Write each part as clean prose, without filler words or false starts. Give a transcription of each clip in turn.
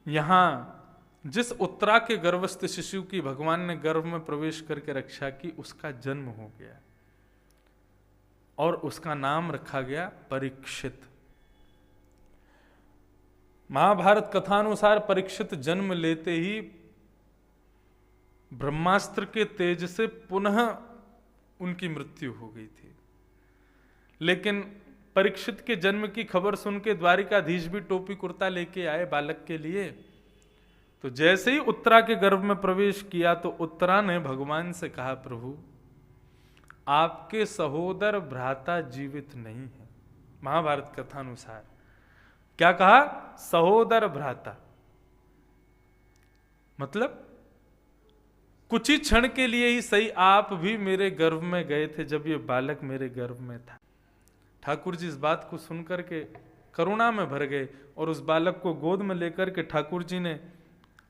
यहां जिस उत्तरा के गर्भस्थ शिशु की भगवान ने गर्भ में प्रवेश करके रक्षा की, उसका जन्म हो गया और उसका नाम रखा गया परीक्षित। महाभारत कथानुसार परीक्षित जन्म लेते ही ब्रह्मास्त्र के तेज से पुनः उनकी मृत्यु हो गई थी। लेकिन परीक्षित के जन्म की खबर सुन के द्वारिकाधीश भी टोपी कुर्ता लेके आए बालक के लिए। तो जैसे ही उत्तरा के गर्भ में प्रवेश किया तो उत्तरा ने भगवान से कहा, प्रभु आपके सहोदर भ्राता जीवित नहीं है। महाभारत कथानुसार क्या कहा? सहोदर भ्राता। मतलब कुछ ही क्षण के लिए ही सही, आप भी मेरे गर्भ में गए थे जब ये बालक मेरे गर्भ में था। ठाकुर जी इस बात को सुनकर के करुणा में भर गए और उस बालक को गोद में लेकर के ठाकुर जी ने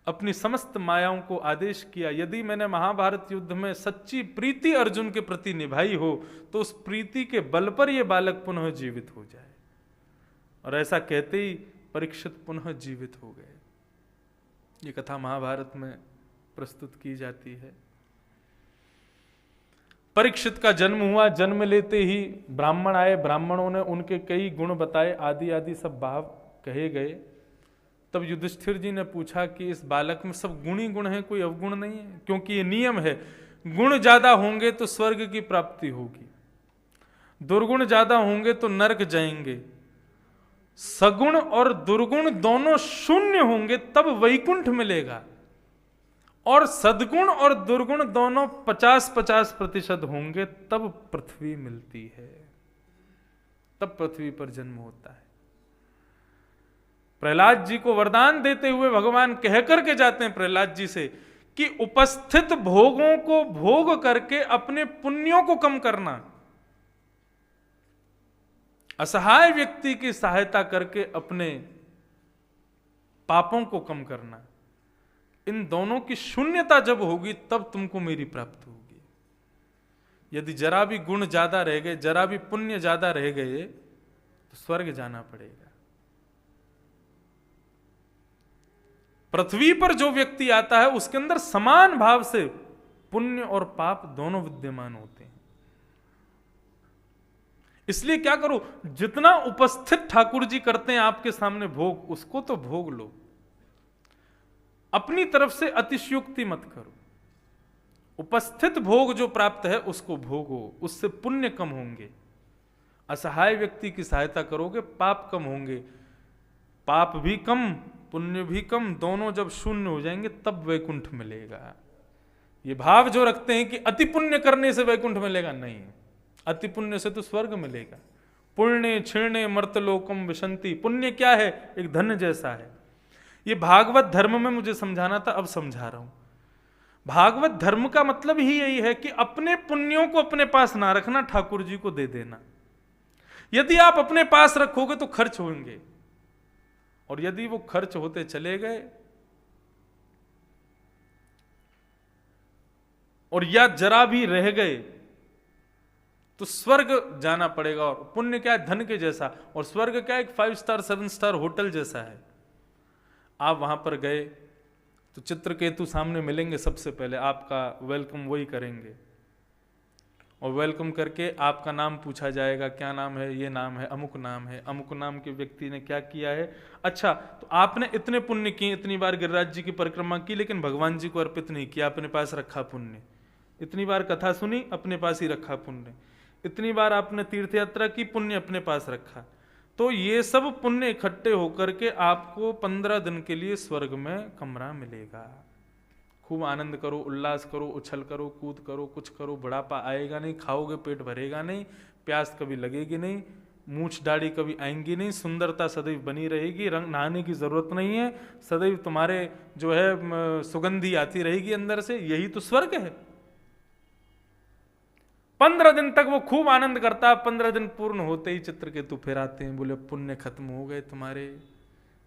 अपनी समस्त मायाओं को आदेश किया, यदि मैंने महाभारत युद्ध में सच्ची प्रीति अर्जुन के प्रति निभाई हो तो उस प्रीति के बल पर यह बालक पुनः जीवित हो जाए। और ऐसा कहते ही परीक्षित पुनः जीवित हो गए। ये कथा महाभारत में प्रस्तुत की जाती है। परीक्षित का जन्म हुआ। जन्म लेते ही ब्राह्मण आए, ब्राह्मणों ने उनके कई गुण बताए, आदि आदि सब भाव कहे गए। तब युधिष्ठिर जी ने पूछा कि इस बालक में सब गुण ही गुण है, कोई अवगुण नहीं है? क्योंकि ये नियम है, गुण ज्यादा होंगे तो स्वर्ग की प्राप्ति होगी, दुर्गुण ज्यादा होंगे तो नरक जाएंगे, सगुण और दुर्गुण दोनों शून्य होंगे तब वैकुंठ मिलेगा, और सद्गुण और दुर्गुण दोनों 50-50% होंगे तब पृथ्वी मिलती है, तब पृथ्वी पर जन्म होता है। प्रहलाद जी को वरदान देते हुए भगवान कह करके जाते हैं प्रहलाद जी से कि उपस्थित भोगों को भोग करके अपने पुण्यों को कम करना, असहाय व्यक्ति की सहायता करके अपने पापों को कम करना, इन दोनों की शून्यता जब होगी तब तुमको मेरी प्राप्ति होगी। यदि जरा भी गुण ज्यादा रह गए, जरा भी पुण्य ज्यादा रह गए तो स्वर्ग जाना पड़ेगा। पृथ्वी पर जो व्यक्ति आता है उसके अंदर समान भाव से पुण्य और पाप दोनों विद्यमान होते हैं। इसलिए क्या करो, जितना उपस्थित ठाकुर जी करते हैं आपके सामने भोग, उसको तो भोग लो, अपनी तरफ से अतिशयोक्ति मत करो। उपस्थित भोग जो प्राप्त है उसको भोगो, उससे पुण्य कम होंगे। असहाय व्यक्ति की सहायता करोगे, पाप कम होंगे। पाप भी कम, पुण्य भी कम, दोनों जब शून्य हो जाएंगे तब वैकुंठ मिलेगा। ये भाव जो रखते हैं कि अति पुण्य करने से वैकुंठ मिलेगा, नहीं, अति पुण्य से तो स्वर्ग मिलेगा। पुण्य क्षीणे मर्तलोकम विशंति। पुण्य क्या है? एक धन जैसा है। ये भागवत धर्म में मुझे समझाना था, अब समझा रहा हूं। भागवत धर्म का मतलब ही यही है कि अपने पुण्यों को अपने पास ना रखना, ठाकुर जी को दे देना। यदि आप अपने पास रखोगे तो खर्च होंगे, और यदि वो खर्च होते चले गए और या जरा भी रह गए तो स्वर्ग जाना पड़ेगा। और पुण्य क्या है? धन के जैसा। और स्वर्ग क्या है? एक 5 स्टार 7 स्टार होटल जैसा है। आप वहां पर गए तो चित्रकेतु सामने मिलेंगे, सबसे पहले आपका वेलकम वही करेंगे, और वेलकम करके आपका नाम पूछा जाएगा, क्या नाम है? ये नाम है, अमुक नाम है। अमुक नाम के व्यक्ति ने क्या किया है? अच्छा, तो आपने इतने पुण्य किए, इतनी बार गिरिराज जी की परिक्रमा की, लेकिन भगवान जी को अर्पित नहीं किया, अपने पास रखा पुण्य। इतनी बार कथा सुनी, अपने पास ही रखा पुण्य। इतनी बार आपने तीर्थ यात्रा की, पुण्य अपने पास रखा। तो ये सब पुण्य इकट्ठे होकर के आपको 15 दिन के लिए स्वर्ग में कमरा मिलेगा। खूब आनंद करो, उल्लास करो, उछल करो, कूद करो, कुछ करो, बुढ़ापा आएगा नहीं, खाओगे पेट भरेगा नहीं, प्यास कभी लगेगी नहीं, मूछ दाढ़ी कभी आएंगी नहीं, सुंदरता सदैव बनी रहेगी, रंग नहाने की जरूरत नहीं है, सदैव तुम्हारे जो है सुगंधी आती रहेगी अंदर से। यही तो स्वर्ग है। 15 दिन तक वो खूब आनंद करता है। 15 दिन पूर्ण होते ही चित्रकेतु फिर आते हैं, बोले पुण्य खत्म हो गए तुम्हारे।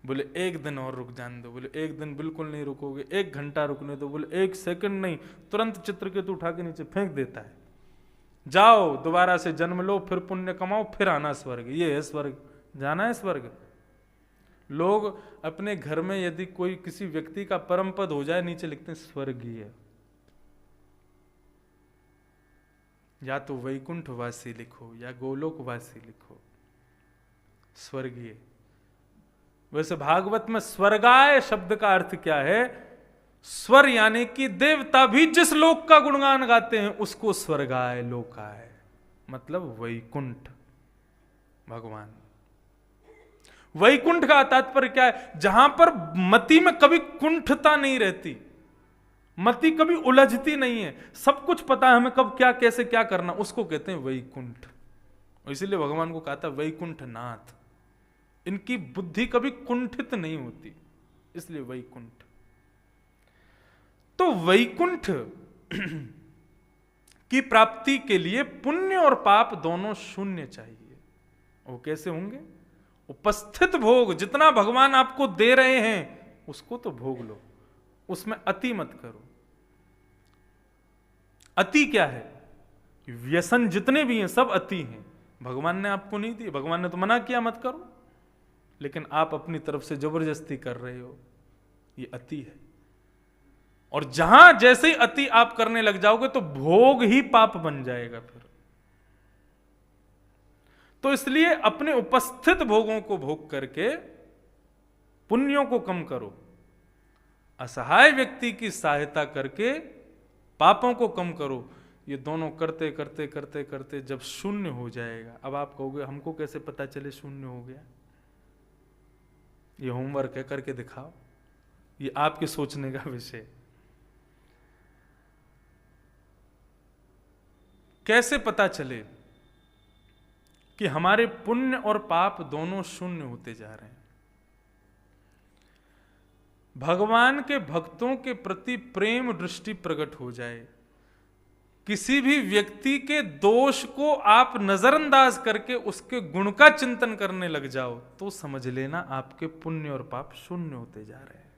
बोले एक दिन और रुक जाने दो। बोले एक दिन बिल्कुल नहीं रुकोगे, 1 घंटा रुकने दो। बोले 1 सेकंड नहीं। तुरंत चित्रकेतु उठा के नीचे फेंक देता है। जाओ दोबारा से जन्म लो, फिर पुण्य कमाओ, फिर आना स्वर्ग। ये है स्वर्ग, जाना है स्वर्ग। लोग अपने घर में यदि कोई किसी व्यक्ति का परम पद हो जाए, नीचे लिखते हैं स्वर्गीय, या तो वैकुंठवासी लिखो या गोलोकवासी लिखो, स्वर्गीय। वैसे भागवत में स्वर्गाय शब्द का अर्थ क्या है? स्वर यानी कि देवता भी जिस लोक का गुणगान गाते हैं उसको स्वर्गाय लोकाय, मतलब वैकुंठ भगवान। वैकुंठ का तात्पर्य क्या है? जहां पर मति में कभी कुंठता नहीं रहती, मति कभी उलझती नहीं है, सब कुछ पता है हमें कब क्या कैसे क्या करना, उसको कहते हैं वैकुंठ। इसीलिए भगवान को कहा था वैकुंठ नाथ, इनकी बुद्धि कभी कुंठित नहीं होती, इसलिए वैकुंठ। तो वैकुंठ की प्राप्ति के लिए पुण्य और पाप दोनों शून्य चाहिए। वो कैसे होंगे? उपस्थित भोग, जितना भगवान आपको दे रहे हैं उसको तो भोग लो, उसमें अति मत करो। अति क्या है? व्यसन जितने भी हैं सब अति हैं। भगवान ने आपको नहीं दिए, भगवान ने तो मना किया मत करो, लेकिन आप अपनी तरफ से जबरदस्ती कर रहे हो, ये अति है। और जहां जैसे ही अति आप करने लग जाओगे तो भोग ही पाप बन जाएगा फिर। तो इसलिए अपने उपस्थित भोगों को भोग करके पुण्यों को कम करो, असहाय व्यक्ति की सहायता करके पापों को कम करो। ये दोनों करते करते करते करते जब शून्य हो जाएगा, अब आप कहोगे हमको कैसे पता चले शून्य हो गया? ये होमवर्क है, करके दिखाओ, ये आपके सोचने का विषय। कैसे पता चले कि हमारे पुण्य और पाप दोनों शून्य होते जा रहे हैं? भगवान के भक्तों के प्रति प्रेम दृष्टि प्रकट हो जाए, किसी भी व्यक्ति के दोष को आप नजरअंदाज करके उसके गुण का चिंतन करने लग जाओ, तो समझ लेना आपके पुण्य और पाप शून्य होते जा रहे हैं।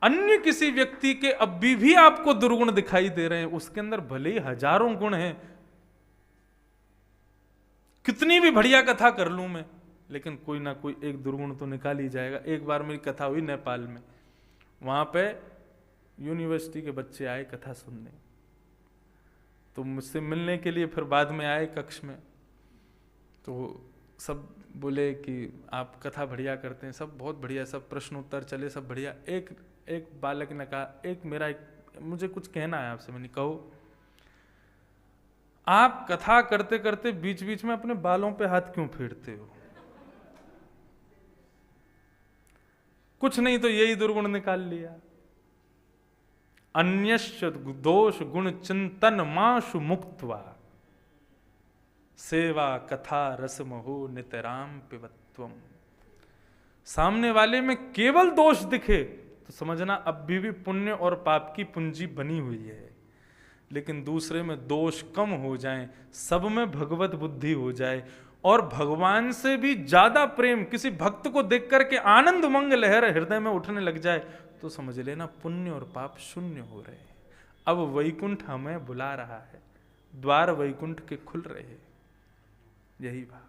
अन्य किसी व्यक्ति के अब भी आपको दुर्गुण दिखाई दे रहे हैं, उसके अंदर भले ही हजारों गुण हैं, कितनी भी बढ़िया कथा कर लूं मैं, लेकिन कोई ना कोई एक दुर्गुण तो निकाल ही जाएगा। एक बार मेरी कथा हुई नेपाल में, वहां पे यूनिवर्सिटी के बच्चे आए कथा सुनने, तो मुझसे मिलने के लिए फिर बाद में आए कक्ष में, तो सब बोले कि आप कथा बढ़िया करते हैं, सब बहुत बढ़िया, सब प्रश्न उत्तर चले, सब बढ़िया। एक बालक ने कहा, मुझे कुछ कहना है आपसे। मैंने कहो। आप कथा करते करते बीच बीच में अपने बालों पे हाथ क्यों फेरते हो? कुछ नहीं तो यही दुर्गुण निकाल लिया। अन्यश्च दोष गुण चिंतन माशु मुक्त्वा सेवा कथा रसमहो नितराम पिबत्वम। सामने वाले में केवल दोष दिखे तो समझना अब भी पुण्य और पाप की पूंजी बनी हुई है, लेकिन दूसरे में दोष कम हो जाए, सब में भगवत बुद्धि हो जाए, और भगवान से भी ज्यादा प्रेम किसी भक्त को देख करके आनंद मंग लहर हृदय में उठने लग जाए, तो समझ लेना पुण्य और पाप शून्य हो रहे हैं। अब वैकुंठ हमें बुला रहा है, द्वार वैकुंठ के खुल रहे हैं। यही बात,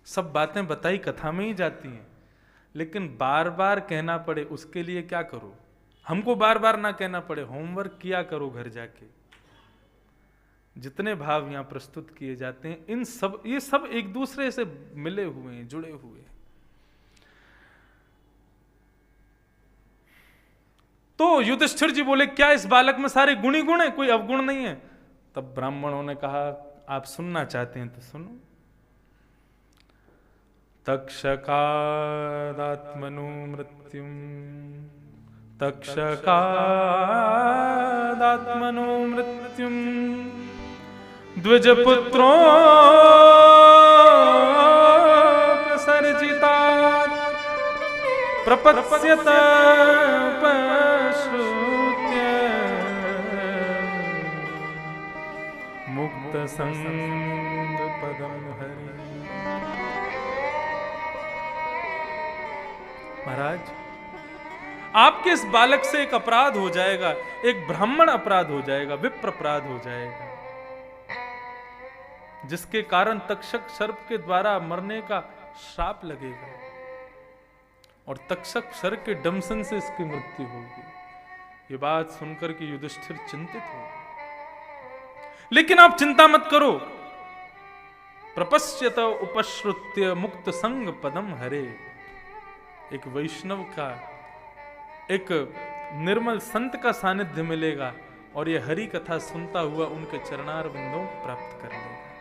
सब बातें बताई कथा में ही जाती हैं, लेकिन बार बार कहना पड़े उसके लिए क्या करो? हमको बार बार ना कहना पड़े, होमवर्क किया करो घर जाके। जितने भाव यहां प्रस्तुत किए जाते हैं, ये सब एक दूसरे से मिले हुए हैं, जुड़े हुए हैं। तो युधिष्ठिर जी बोले, क्या इस बालक में सारे गुण ही गुण है, कोई अवगुण नहीं है? तब ब्राह्मणों ने कहा, आप सुनना चाहते हैं तो सुनो। तक्षकादात्मनो मृत्युम तक्षकादात्मनो मृत्युम द्विजपुत्रो सर्जिता प्रपत्स्यत पश्रुत्य मुक्त संग पदम हरि। महाराज, आपके इस बालक से एक अपराध हो जाएगा, एक ब्राह्मण अपराध हो जाएगा, विप्र अपराध हो जाएगा, जिसके कारण तक्षक सर्प के द्वारा मरने का श्राप लगेगा और तक्षक सर्प के डंसन से इसकी मृत्यु होगी। ये बात सुनकर के युधिष्ठिर चिंतित हो गए। लेकिन आप चिंता मत करो, प्रपश्यत उपश्रुत्य मुक्त संग पदम हरे। एक वैष्णव का, एक निर्मल संत का सानिध्य मिलेगा और यह हरि कथा सुनता हुआ उनके चरणार बिंदों को प्राप्त कर लेगा।